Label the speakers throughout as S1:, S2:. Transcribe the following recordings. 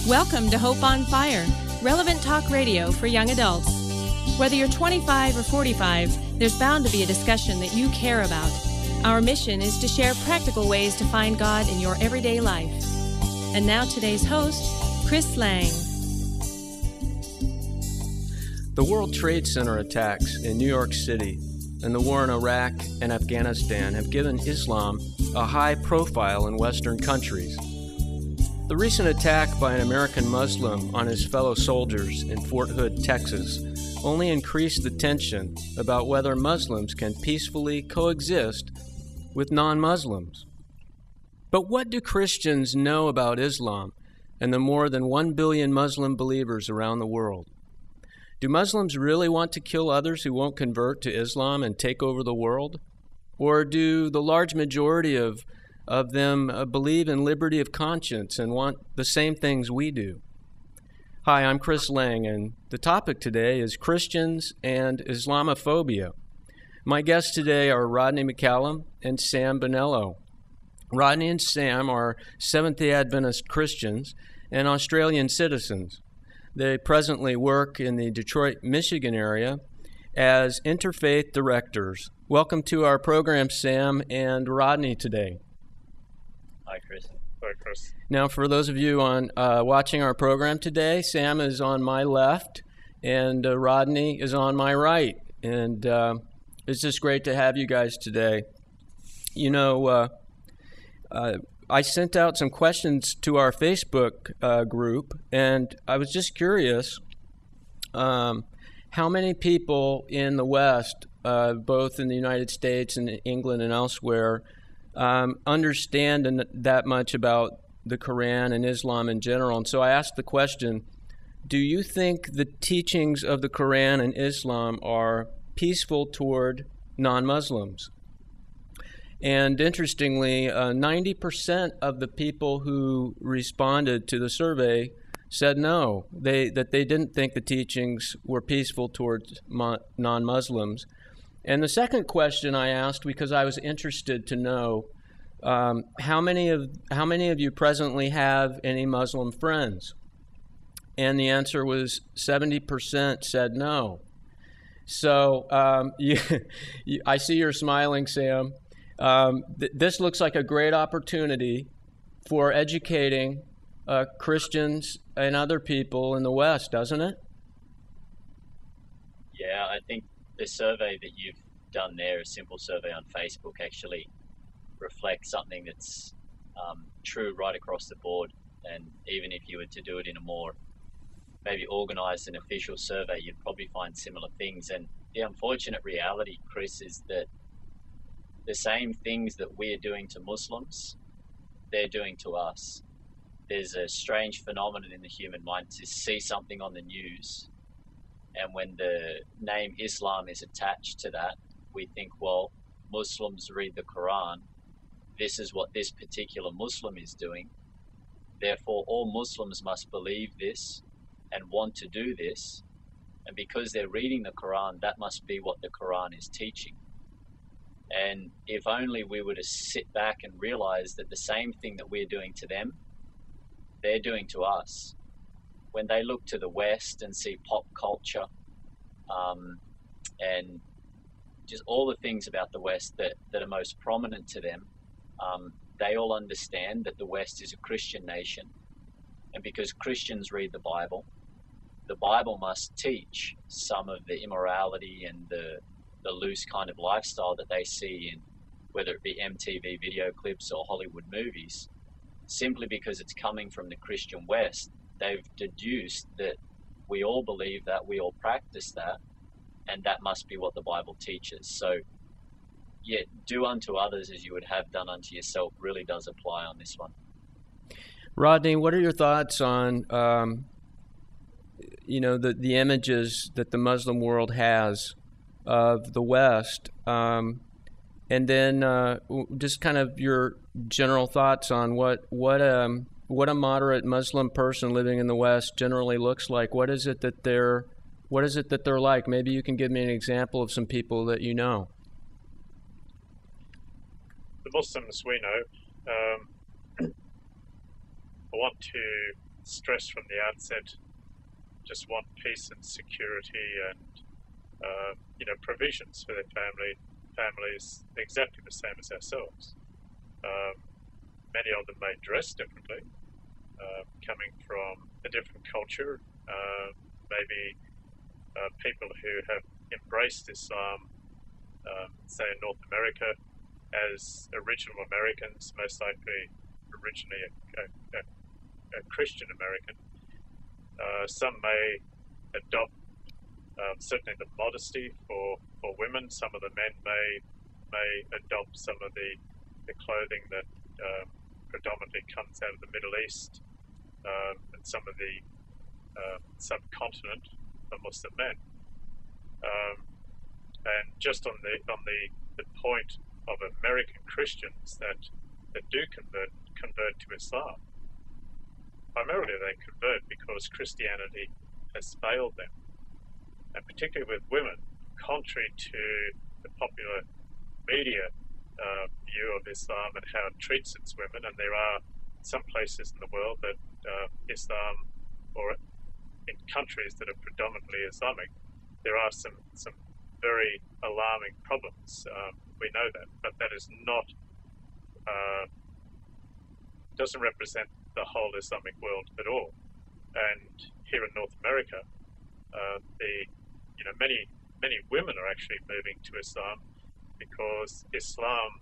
S1: Welcome to Hope on Fire, relevant talk radio for young adults. Whether you're 25 or 45, there's bound to be a discussion that you care about. Our mission is to share practical ways to find God in your everyday life. And now today's host, Chris Lang.
S2: The World Trade Center attacks in New York City and the war in Iraq and Afghanistan have given Islam a high profile in Western countries. The recent attack by an American Muslim on his fellow soldiers in Fort Hood, Texas, only increased the tension about whether Muslims can peacefully coexist with non-Muslims. But what do Christians know about Islam and the more than 1 billion Muslim believers around the world? Do Muslims really want to kill others who won't convert to Islam and take over the world? Or do the large majority of them believe in liberty of conscience and want the same things we do? Hi, I'm Chris Lang, and the topic today is Christians and Islamophobia. My guests today are Rodney MacCallum and Sam Bonello. Rodney and Sam are Seventh-day Adventist Christians and Australian citizens. They presently work in the Detroit, Michigan area as interfaith directors. Welcome to our program, Sam and Rodney, today.
S3: Hi, Chris.
S4: Hi, Chris.
S2: Now, for those of you watching our program today, Sam is on my left and Rodney is on my right. And it's just great to have you guys today. You know, I sent out some questions to our Facebook group, and I was just curious how many people in the West, both in the United States and England and elsewhere, understand that much about the Quran and Islam in general. And so I asked the question, do you think the teachings of the Quran and Islam are peaceful toward non-Muslims? And interestingly, 90% of the people who responded to the survey said no, that they didn't think the teachings were peaceful towards non-Muslims. And the second question I asked, because I was interested to know, how many of you presently have any Muslim friends? And the answer was 70% said no. So I see you're smiling, Sam. This looks like a great opportunity for educating Christians and other people in the West, doesn't it?
S3: Yeah, I think the survey that you've done there, a simple survey on Facebook, actually reflects something that's true right across the board. And even if you were to do it in a more maybe organized and official survey, you'd probably find similar things. And the unfortunate reality, Chris, is that the same things that we're doing to Muslims, they're doing to us. There's a strange phenomenon in the human mind to see something on the news, and when the name Islam is attached to that, we think, well, Muslims read the Quran. This is what this particular Muslim is doing. Therefore, all Muslims must believe this and want to do this. And because they're reading the Quran, that must be what the Quran is teaching. And if only we were to sit back and realize that the same thing that we're doing to them, they're doing to us. When they look to the West and see pop culture and just all the things about the West that are most prominent to them, they all understand that the West is a Christian nation. And because Christians read the Bible must teach some of the immorality and the loose kind of lifestyle that they see in, whether it be MTV video clips or Hollywood movies. Simply because it's coming from the Christian West, they've deduced that we all believe that, we all practice that, and that must be what the Bible teaches. So, yeah, do unto others as you would have done unto yourself really does apply on this one.
S2: Rodney, what are your thoughts on, the images that the Muslim world has of the West, and then just kind of your general thoughts on what a moderate Muslim person living in the West generally looks like. What is it that they're like? Maybe you can give me an example of some people that you know.
S4: The Muslims we know, I want to stressed from the outset, just want peace and security and provisions for their families exactly the same as ourselves. Many of them may dress differently, coming from a different culture, maybe people who have embraced Islam, say in North America, as original Americans, most likely originally a Christian American. Some may adopt certainly the modesty for women. Some of the men may adopt some of the clothing that predominantly comes out of the Middle East and some of the subcontinent of Muslim men. And just on the point of American Christians that do convert to Islam, primarily they convert because Christianity has failed them, and particularly with women, contrary to the popular media view of Islam and how it treats its women. And there are some places in the world that Islam, or in countries that are predominantly Islamic, there are some very alarming problems. We know that, but that is not doesn't represent the whole Islamic world at all. And here in North America, many women are actually moving to Islam because Islam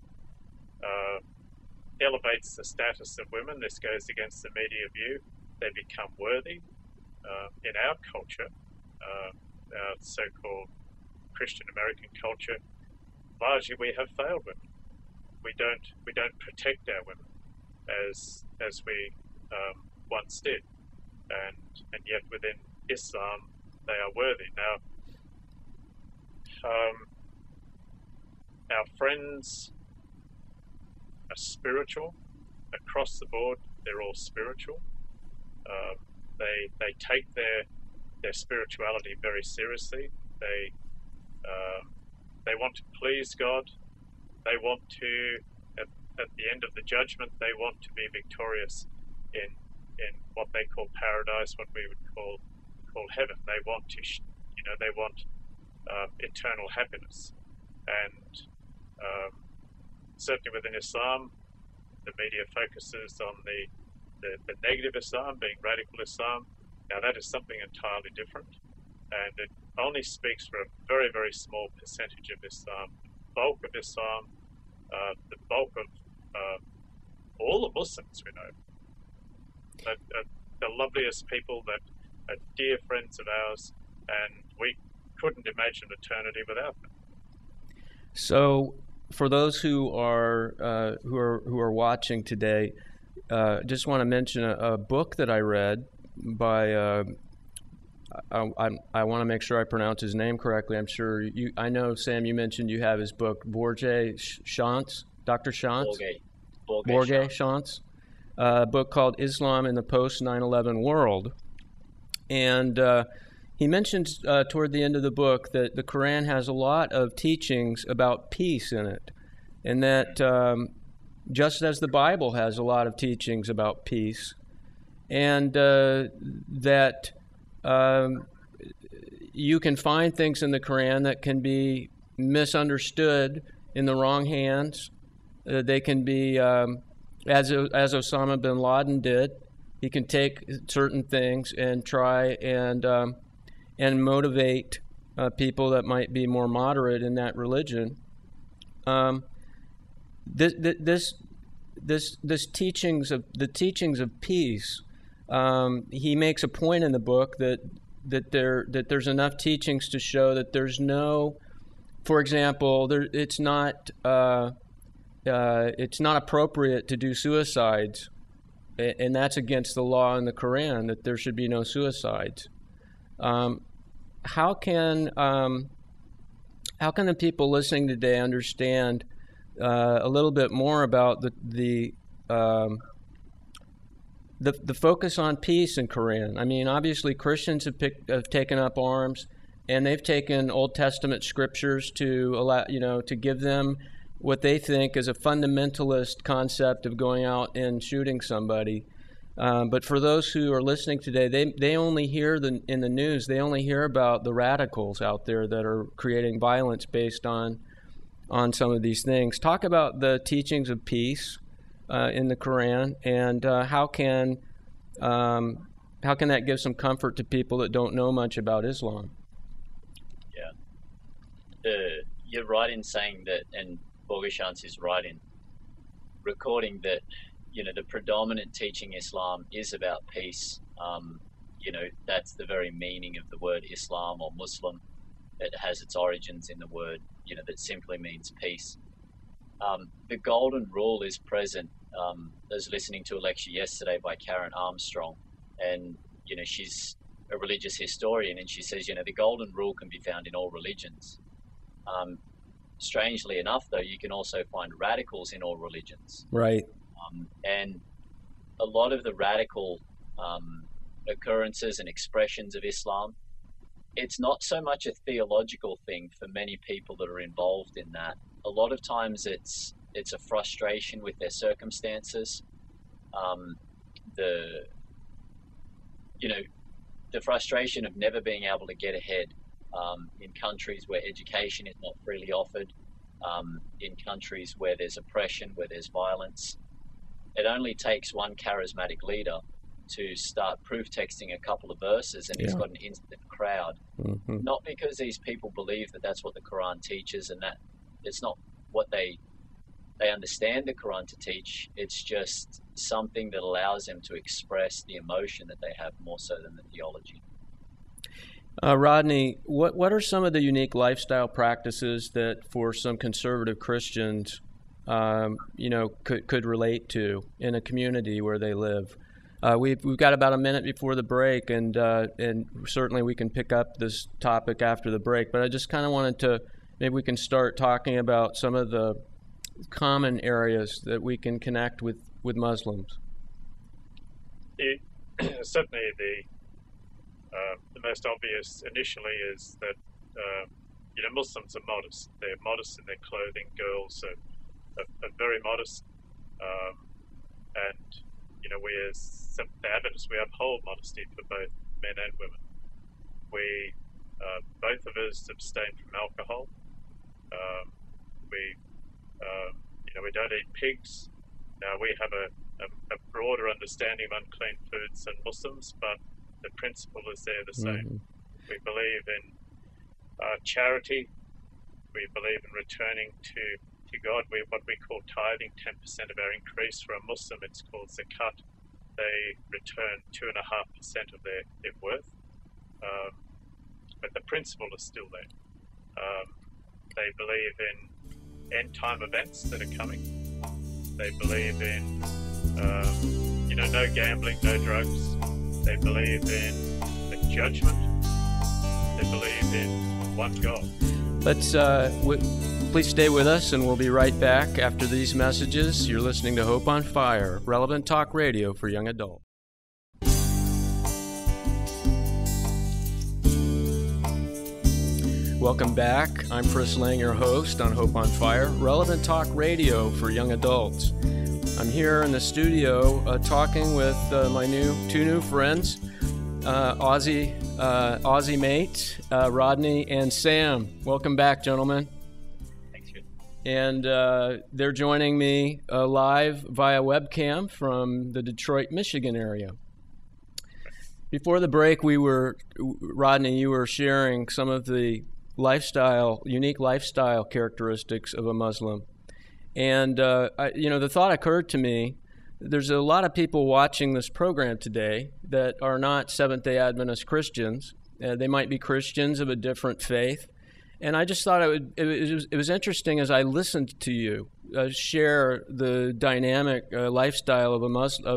S4: elevates the status of women. This goes against the media view. They become worthy. In our culture, our so-called Christian American culture, largely we have failed women. We don't protect our women as we once did, and yet within Islam they are worthy. Now, our friends are spiritual across the board. They're all spiritual. They take their spirituality very seriously. They want to please God. They want to, at the end of the judgment, they want to be victorious in what they call paradise, what we would call heaven. They want to, they want eternal happiness. And certainly within Islam, the media focuses on the negative Islam, being radical Islam. Now that is something entirely different, and it only speaks for a very, very small percentage of Islam. The bulk of Islam, the bulk of all the Muslims we know, the loveliest people that are dear friends of ours, and we couldn't imagine eternity without them.
S2: So, for those who are watching today, just want to mention a book that I read by. I want to make sure I pronounce his name correctly. I'm sure you. I know, Sam. You mentioned you have his book, Shantz, Dr. Shantz. Borge Shantz. A book called Islam in the Post 9/11 World, and he mentions toward the end of the book that the Quran has a lot of teachings about peace in it, and that just as the Bible has a lot of teachings about peace, and that you can find things in the Quran that can be misunderstood in the wrong hands. They can be, as Osama bin Laden did, he can take certain things and try and motivate people that might be more moderate in that religion. This teachings of peace. He makes a point in the book that there's enough teachings to show that there's no, for example, it's not appropriate to do suicides, and that's against the law in the Quran, that there should be no suicides. How can the people listening today understand a little bit more about the focus on peace in Quran? I mean, obviously Christians have taken up arms, and they've taken Old Testament scriptures to allow, to give them what they think is a fundamentalist concept of going out and shooting somebody. But for those who are listening today, they only hear in the news, they only hear about the radicals out there that are creating violence based on some of these things. Talk about the teachings of peace in the Quran, and how can that give some comfort to people that don't know much about Islam?
S3: Yeah, you're right in saying that, and Borgashans is right in recording that. The predominant teaching Islam is about peace. That's the very meaning of the word Islam or Muslim. It has its origins in the word, that simply means peace. The golden rule is present. I was listening to a lecture yesterday by Karen Armstrong, and, she's a religious historian, and she says, the golden rule can be found in all religions. Strangely enough, though, you can also find radicals in all religions.
S2: Right.
S3: And a lot of the radical occurrences and expressions of Islam, it's not so much a theological thing for many people that are involved in that. A lot of times it's a frustration with their circumstances. The frustration of never being able to get ahead in countries where education is not freely offered, in countries where there's oppression, where there's violence. It only takes one charismatic leader to start proof texting a couple of verses, and he's got an instant crowd. Mm-hmm. Not because these people believe that that's what the Quran teaches, and that it's not what they understand the Quran to teach. It's just something that allows them to express the emotion that they have more so than the theology.
S2: Rodney, what are some of the unique lifestyle practices that for some conservative Christians could relate to in a community where they live? We've got about a minute before the break, and certainly we can pick up this topic after the break. But I just kind of wanted to, maybe we can start talking about some of the common areas that we can connect with Muslims.
S4: Certainly, the most obvious initially is that Muslims are modest. They're modest in their clothing. Girls are very modest, and we as Seventh-day Adventists, we uphold modesty for both men and women. We both of us abstain from alcohol. We don't eat pigs. Now, we have a broader understanding of unclean foods than Muslims, but the principle is there the same. Mm-hmm. We believe in charity. We believe in returning to God. What we call tithing, 10% of our increase. For a Muslim, it's called zakat. They return 2.5% of their worth. But the principle is still there. They believe in end-time events that are coming. They believe in, no gambling, no drugs. They believe in the judgment. They believe in one God.
S2: Please stay with us, and we'll be right back after these messages. You're listening to Hope on Fire, relevant talk radio for young adults. Welcome back. I'm Chris Lang, your host on Hope on Fire, relevant talk radio for young adults. I'm here in the studio talking with my two new friends, Aussie mate, Rodney and Sam. Welcome back, gentlemen.
S3: Thanks, Chris.
S2: And they're joining me live via webcam from the Detroit, Michigan area. Before the break, Rodney, you were sharing some of the unique lifestyle characteristics of a Muslim. And, the thought occurred to me, there's a lot of people watching this program today that are not Seventh-day Adventist Christians. They might be Christians of a different faith. And I just thought it was interesting as I listened to you share the dynamic lifestyle of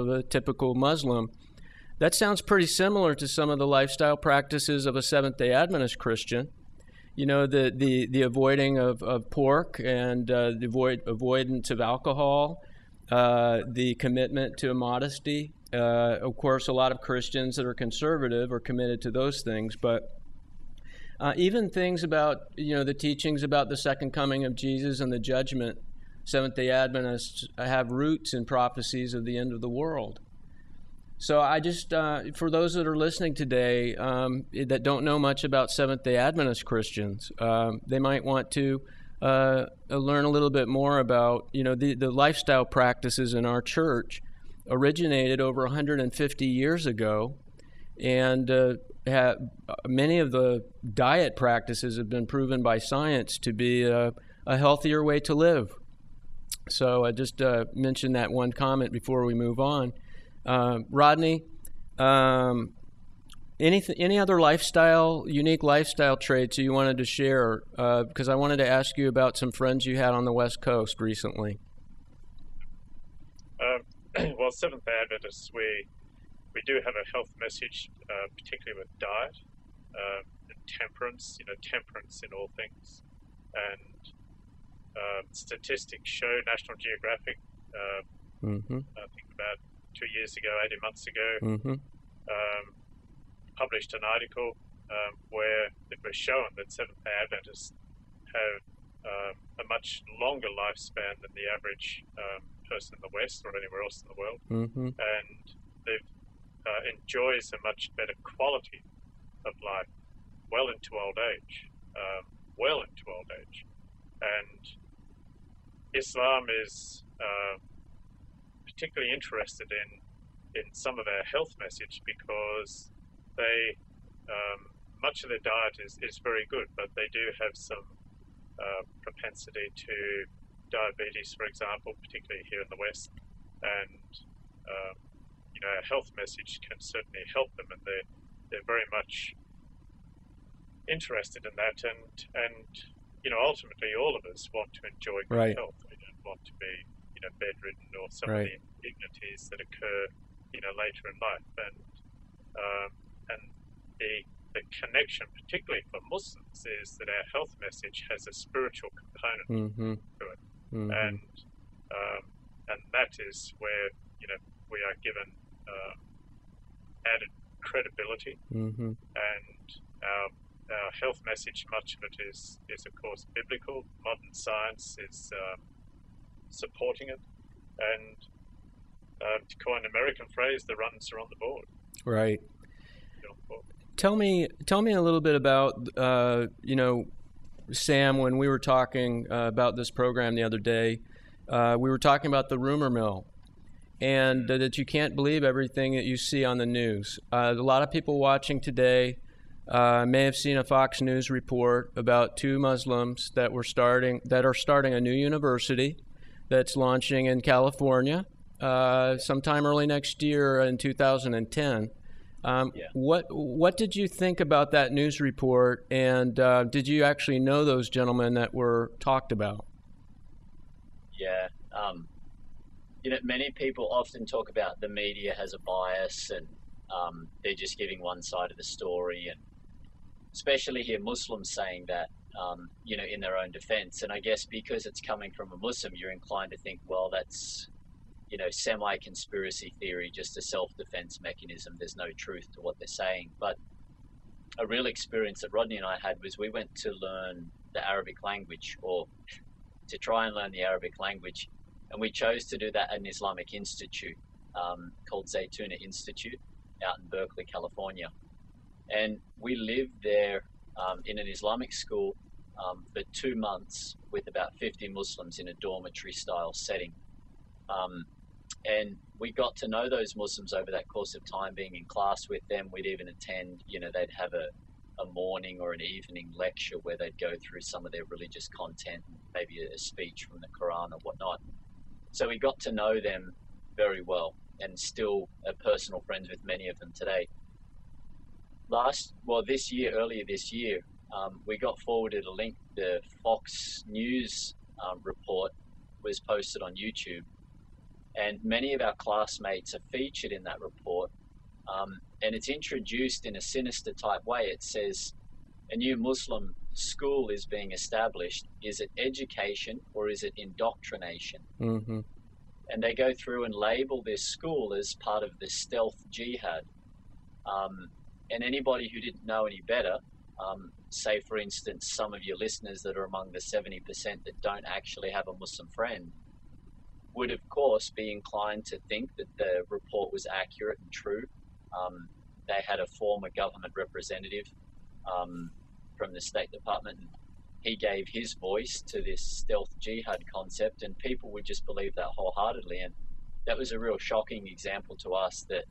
S2: a typical Muslim. That sounds pretty similar to some of the lifestyle practices of a Seventh-day Adventist Christian. The avoiding of pork and the avoidance of alcohol, the commitment to modesty. Of course, a lot of Christians that are conservative are committed to those things, but even things about, the teachings about the second coming of Jesus and the judgment, Seventh-day Adventists have roots in prophecies of the end of the world. So I just, for those that are listening today that don't know much about Seventh-day Adventist Christians, they might want to learn a little bit more about, the lifestyle practices in our church originated over 150 years ago, and many of the diet practices have been proven by science to be a healthier way to live. So I just mentioned that one comment before we move on. Rodney, any other unique lifestyle traits you wanted to share? Because I wanted to ask you about some friends you had on the West Coast recently.
S4: Well, Seventh-day Adventists, we do have a health message, particularly with diet and temperance. Temperance in all things, and statistics show. National Geographic, I think about 2 years ago, 18 months ago, published an article where it was shown that Seventh-day Adventists have a much longer lifespan than the average person in the West or anywhere else in the world, and they've enjoys a much better quality of life well into old age, and Islam is particularly interested in some of our health message because they much of their diet is very good, but they do have some propensity to diabetes, for example, particularly here in the West, and our health message can certainly help them, and they're very much interested in that, and ultimately all of us want to enjoy good health. We don't want to be bedridden or some of the indignities that occur later in life, and the connection, particularly for Muslims, is that our health message has a spiritual component to it, and that is where we are given added credibility, and our health message, much of it is of course biblical. Modern science is supporting it, and to coin an American phrase, the runs are on the board.
S2: Right. Tell me a little bit about Sam. When we were talking about this program the other day, we were talking about the rumor mill, and that you can't believe everything that you see on the news. A lot of people watching today may have seen a Fox News report about two Muslims that are starting a new university that's launching in California sometime early next year in 2010. What did you think about that news report, and did you actually know those gentlemen that were talked about?
S3: Yeah. Many people often talk about the media has a bias, and they're just giving one side of the story, and especially hear Muslims saying that, in their own defense. And I guess because it's coming from a Muslim, you're inclined to think, well, that's, semi-conspiracy theory, just a self-defense mechanism. There's no truth to what they're saying. But a real experience that Rodney and I had was we went to learn the Arabic language, or to try and learn the Arabic language. And we chose to do that at an Islamic institute called Zaytuna Institute out in Berkeley, California. And we lived there in an Islamic school for 2 months with about 50 Muslims in a dormitory-style setting. And we got to know those Muslims over that course of time, being in class with them. We'd even attend, they'd have a morning or an evening lecture where they'd go through some of their religious content, maybe a speech from the Quran or whatnot. So we got to know them very well, and still are personal friends with many of them today. Earlier this year, we got forwarded a link. The Fox News report was posted on YouTube, and many of our classmates are featured in that report, and it's introduced in a sinister type way. It says, a new Muslim school is being established. Is it education or is it indoctrination? And they go through and label this school as part of the stealth jihad. And anybody who didn't know any better, say for instance some of your listeners that are among the 70% that don't actually have a Muslim friend, would, of course, be inclined to think that the report was accurate and true. They had a former government representative from the State Department, and he gave his voice to this stealth jihad concept, and people would just believe that wholeheartedly. And that was a real shocking example to us that,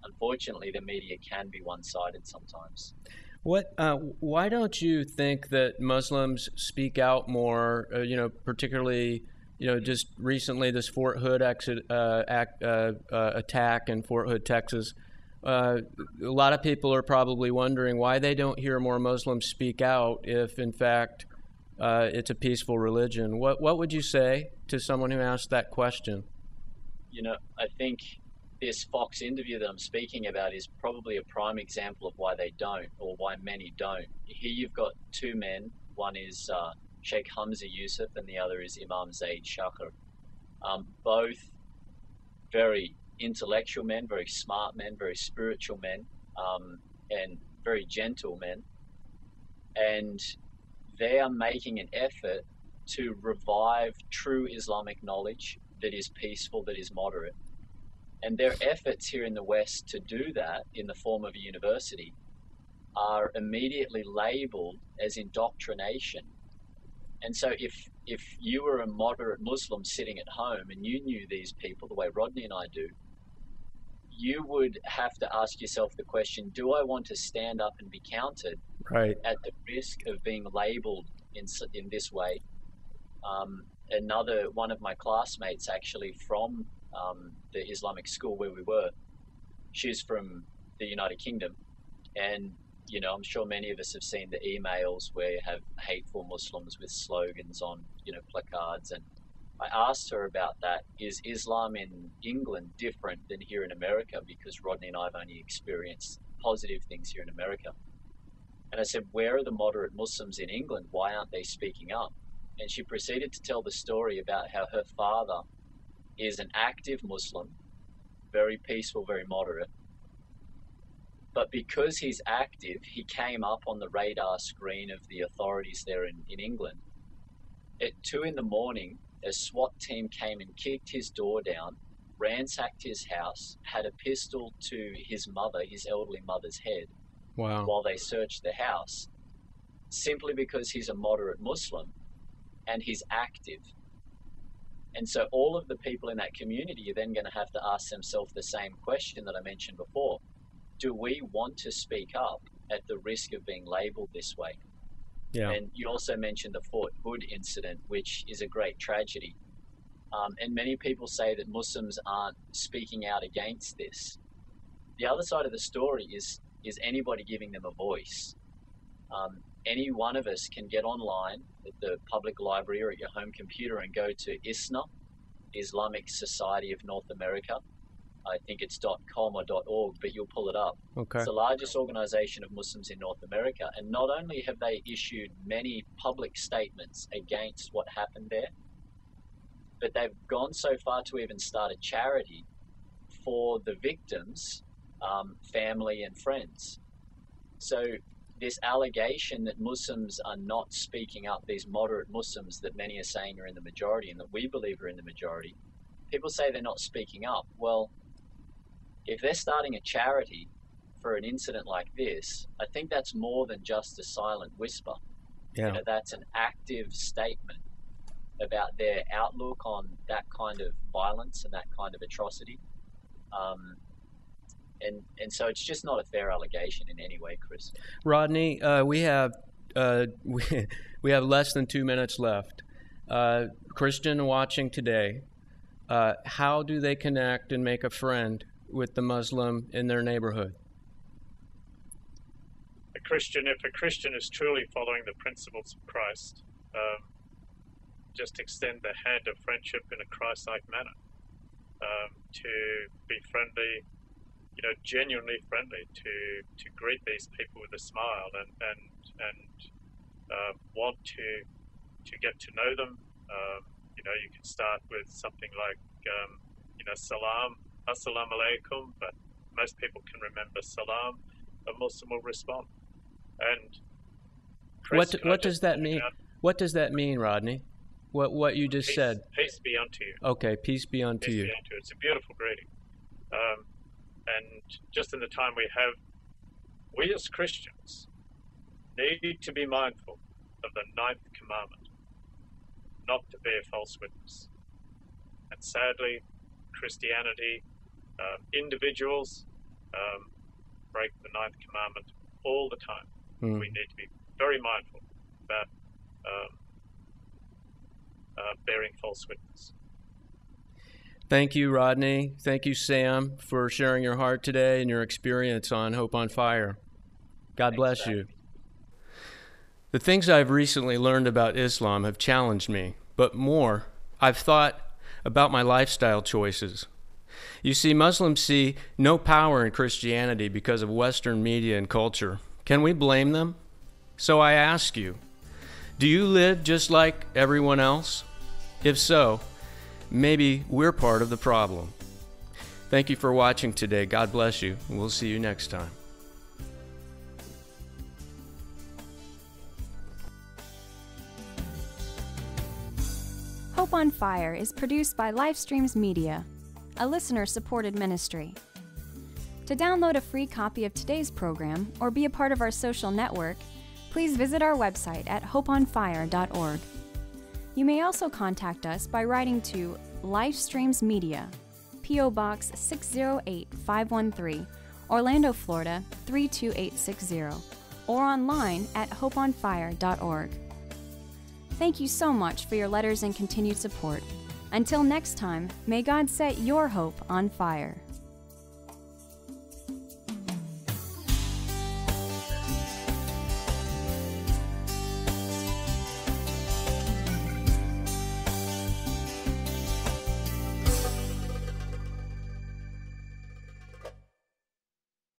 S3: unfortunately, the media can be one-sided sometimes.
S2: Why don't you think that Muslims speak out more? Particularly, just recently this Fort Hood attack in Fort Hood, Texas. A lot of people are probably wondering why they don't hear more Muslims speak out if, in fact, it's a peaceful religion. What would you say to someone who asked that question?
S3: I think this Fox interview that I'm speaking about is probably a prime example of why they don't, or why many don't. Here you've got two men. One is Sheikh Hamza Yusuf and the other is Imam Zaid Shakir. Both very intellectual men, very smart men, very spiritual men, and very gentle men. And they are making an effort to revive true Islamic knowledge that is peaceful, that is moderate. And their efforts here in the West to do that in the form of a university are immediately labeled as indoctrination. And so if you were a moderate Muslim sitting at home and you knew these people the way Rodney and I do, you would have to ask yourself the question, do I want to stand up and be counted at the risk of being labeled in this way? Another one of my classmates, actually from the Islamic school where we were, she's from the United Kingdom, and I'm sure many of us have seen the emails where you have hateful Muslims with slogans on placards, and I asked her about that. Is Islam in England different than here in America? Because Rodney and I have only experienced positive things here in America. And I said, where are the moderate Muslims in England? Why aren't they speaking up? And she proceeded to tell the story about how her father is an active Muslim, very peaceful, very moderate. But because he's active, he came up on the radar screen of the authorities there in England. At 2 a.m, a SWAT team came and kicked his door down, ransacked his house, had a pistol to his mother, his elderly mother's head, while they searched the house, simply because he's a moderate Muslim and he's active. And so all of the people in that community are then going to have to ask themselves the same question that I mentioned before. Do we want to speak up at the risk of being labeled this way? Yeah. And you also mentioned the Fort Hood incident, which is a great tragedy. And many people say that Muslims aren't speaking out against this. The other side of the story is anybody giving them a voice. Any one of us can get online at the public library or at your home computer and go to ISNA, Islamic Society of North America. I think it's .com or .org, but you'll pull it up. Okay. It's the largest organization of Muslims in North America. And not only have they issued many public statements against what happened there, but they've gone so far to even start a charity for the victims' family and friends. So this allegation that Muslims are not speaking up, these moderate Muslims that many are saying are in the majority and that we believe are in the majority, people say they're not speaking up. Well, if they're starting a charity for an incident like this, I think that's more than just a silent whisper. Yeah. That's an active statement about their outlook on that kind of violence and that kind of atrocity. And so it's just not a fair allegation in any way, Chris.
S2: Rodney, we have less than 2 minutes left. Christian watching today, how do they connect and make a friend with the Muslim in their neighborhood?
S4: If a Christian is truly following the principles of Christ, just extend the hand of friendship in a Christ-like manner, to be friendly, genuinely friendly, to greet these people with a smile and want to get to know them. You can start with something like, salam, assalamu alaikum, but most people can remember salam. A Muslim will respond. And
S2: what does that mean? What does that mean, Rodney? What you just said.
S4: Peace be unto you.
S2: Okay, peace be unto
S4: Peace
S2: you.
S4: be unto you. It's a beautiful greeting. And just in the time we have, we as Christians need to be mindful of the 9th commandment, not to bear false witness. And sadly, Christianity, individuals break the 9th commandment all the time. We need to be very mindful about bearing false witness.
S2: Thank you, Rodney. Thank you, Sam, for sharing your heart today and your experience on Hope on Fire. God bless you. The things I've recently learned about Islam have challenged me, but more, I've thought about my lifestyle choices. You see, Muslims see no power in Christianity because of Western media and culture. Can we blame them? So I ask you, do you live just like everyone else? If so, maybe we're part of the problem. Thank you for watching today. God bless you, and we'll see you next time.
S5: Hope on Fire is produced by Livestreams Media, a listener-supported ministry. To download a free copy of today's program or be a part of our social network, please visit our website at hopeonfire.org. You may also contact us by writing to Livestreams Media, P.O. Box 608513, Orlando, Florida 32860, or online at hopeonfire.org. Thank you so much for your letters and continued support. Until next time, may God set your hope on fire.